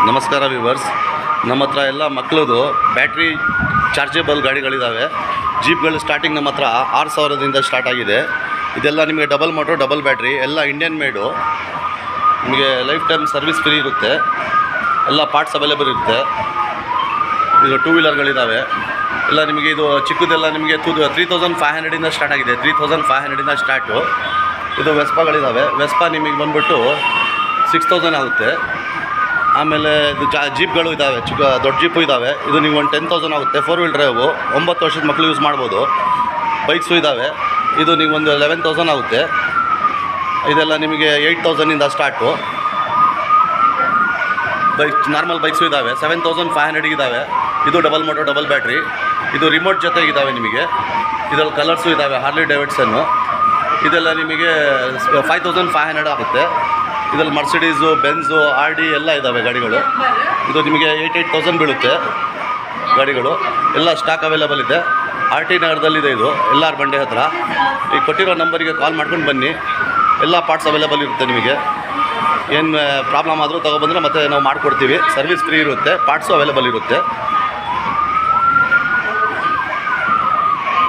ನಮಸ್ಕಾರ ವ್ಯೂವರ್ಸ್. ನಮ್ಮ ಹತ್ರ ಎಲ್ಲ ಮಕ್ಕಳದು ಬ್ಯಾಟ್ರಿ ಚಾರ್ಜೇಬಲ್ ಗಾಡಿಗಳಿದ್ದಾವೆ. ಜೀಪ್ಗಳು ಸ್ಟಾರ್ಟಿಂಗ್ ನಮ್ಮ ಹತ್ರ 6,000ದಿಂದ ಸ್ಟಾರ್ಟ್ ಆಗಿದೆ. ಇದೆಲ್ಲ ನಿಮಗೆ ಡಬಲ್ ಮೋಟರ್, ಡಬಲ್ ಬ್ಯಾಟ್ರಿ, ಎಲ್ಲ ಇಂಡಿಯನ್ ಮೇಡು. ನಿಮಗೆ ಲೈಫ್ ಟೈಮ್ ಸರ್ವಿಸ್ ಫ್ರೀ ಇರುತ್ತೆ. ಎಲ್ಲ ಪಾರ್ಟ್ಸ್ ಅವೈಲೇಬಲ್ ಇರುತ್ತೆ. ಇದು ಟೂ ವೀಲರ್ಗಳಿದ್ದಾವೆ. ಎಲ್ಲ ನಿಮಗೆ ಇದು ಚಿಕ್ಕದೆಲ್ಲ ನಿಮಗೆ 3500ದಿಂದ ಸ್ಟಾರ್ಟ್ ಆಗಿದೆ. 3500ದಿಂದ ಸ್ಟಾರ್ಟು. ಇದು ವೆಸ್ಪಾಗಳಿದ್ದಾವೆ. ವೆಸ್ಪಾ ನಿಮಗೆ ಬಂದುಬಿಟ್ಟು 6000 ಆಗುತ್ತೆ. ಆಮೇಲೆ ಇದು ಜೀಪ್ಗಳು ಇದ್ದಾವೆ, ದೊಡ್ಡ ಜೀಪು ಇದ್ದಾವೆ. ಇದು ನೀವು ಒಂದು 10,000 ಆಗುತ್ತೆ. 4 ವೀಲ್ ಡ್ರೈವು, 9 ವರ್ಷದ ಮಕ್ಕಳು ಯೂಸ್ ಮಾಡ್ಬೋದು. ಬೈಕ್ಸು ಇದ್ದಾವೆ. ಇದು ನೀವು ಒಂದು 11,000 ಆಗುತ್ತೆ. ಇದೆಲ್ಲ ನಿಮಗೆ 8,000ಇಂದ ಸ್ಟಾರ್ಟು. ನಾರ್ಮಲ್ ಬೈಕ್ಸು ಇದ್ದಾವೆ. 7,500 ಇದ್ದಾವೆ. ಇದು ಡಬಲ್ ಮೋಟರ್, ಡಬಲ್ ಬ್ಯಾಟ್ರಿ. ಇದು ರಿಮೋಟ್ ಜೊತೆಗಿದ್ದಾವೆ ನಿಮಗೆ. ಇದರಲ್ಲಿ ಕಲರ್ಸು ಇದ್ದಾವೆ. ಹಾರ್ಲಿ ಡೇವಿಡ್ಸನ್ನು. ಇದೆಲ್ಲ ನಿಮಗೆ 5,500 ಆಗುತ್ತೆ. ಇದರಲ್ಲಿ ಮರ್ಸಿಡೀಸು, ಬೆನ್ಸು, RD ಎಲ್ಲ ಇದ್ದಾವೆ ಗಾಡಿಗಳು. ಇದು ನಿಮಗೆ 8,000 ಬೀಳುತ್ತೆ ಗಾಡಿಗಳು. ಎಲ್ಲ ಸ್ಟಾಕ್ ಅವೈಲೇಬಲ್ ಇದೆ. RT ನಗರದಲ್ಲಿದೆ. ಇದು LR ಬಂಡೆ ಹತ್ರ. ಈ ಕೊಟ್ಟಿರೋ ನಂಬರಿಗೆ ಕಾಲ್ ಮಾಡ್ಕೊಂಡು ಬನ್ನಿ. ಎಲ್ಲ ಪಾರ್ಟ್ಸ್ ಅವೈಲೇಬಲ್ ಇರುತ್ತೆ. ನಿಮಗೆ ಏನು ಪ್ರಾಬ್ಲಮ್ ಆದರೂ ತೊಗೊಬಂದರೆ ಮತ್ತೆ ನಾವು ಮಾಡಿಕೊಡ್ತೀವಿ. ಸರ್ವಿಸ್ ಫ್ರೀ ಇರುತ್ತೆ. ಪಾರ್ಟ್ಸು ಅವೈಲೇಬಲ್ ಇರುತ್ತೆ.